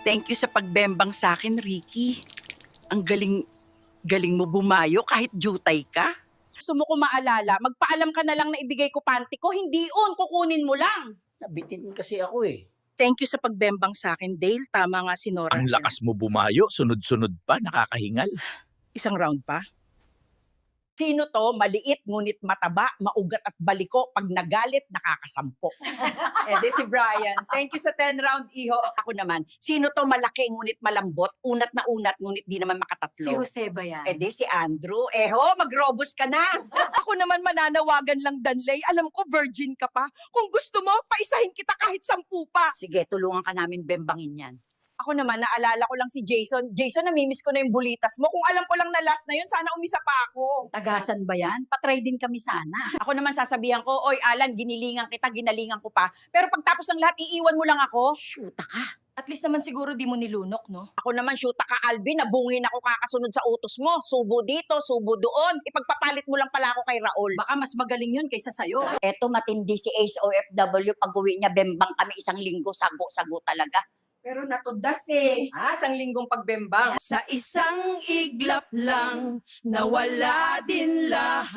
Thank you sa pagbembang sa akin, Ricky. Ang galing mo bumayo kahit jutay ka. Gusto mo ko maalala, magpaalam ka na lang na ibigay ko panty ko, hindi kukunin mo lang. Nabitin kasi ako eh. Thank you sa pagbembang sa akin, Dale. Tama nga si Nora. Ang lakas mo bumayo, sunod-sunod pa, nakakahingal. Isang round pa. Sino to? Maliit, ngunit mataba, maugat at baliko. Pag nagalit, nakakasampo. Di si Brian. Thank you sa 10-round, iho. Ako naman, sino to? Malaki, ngunit malambot. Unat na unat, ngunit di naman makatatlo. Si Jose ba yan? Di si Andrew. Mag-robust ka na. Ako naman mananawagan lang, Danley. Alam ko, virgin ka pa. Kung gusto mo, paisahin kita kahit 10 pa. Sige, tulungan ka namin bembangin yan. Ako naman, naalala ko lang si Jason. Jason, namimiss ko na yung bulitas mo. Kung alam ko lang na last na yun, sana umisa pa ako. Tagasan ba yan? Patry din kami sana. Ako naman sasabihan ko, oy Alan, ginilingan kita, ginalingan ko pa. Pero pagtapos ng lahat, iiwan mo lang ako. Shoota ka. At least naman siguro di mo nilunok, no? Ako naman, shoota ka, Alvin. Nabungin ako kakasunod sa utos mo. Subo dito, subo doon. Ipagpapalit mo lang pala ako kay Raul. Baka mas magaling yun kaysa sa'yo. Eto, matindi si Ace OFW. Pag-uwi niya, bembang kami 1 linggo. Sago-sago talaga. Pero natudas eh. 1 linggong pagbembang. Sa isang iglap lang, nawala din lahat.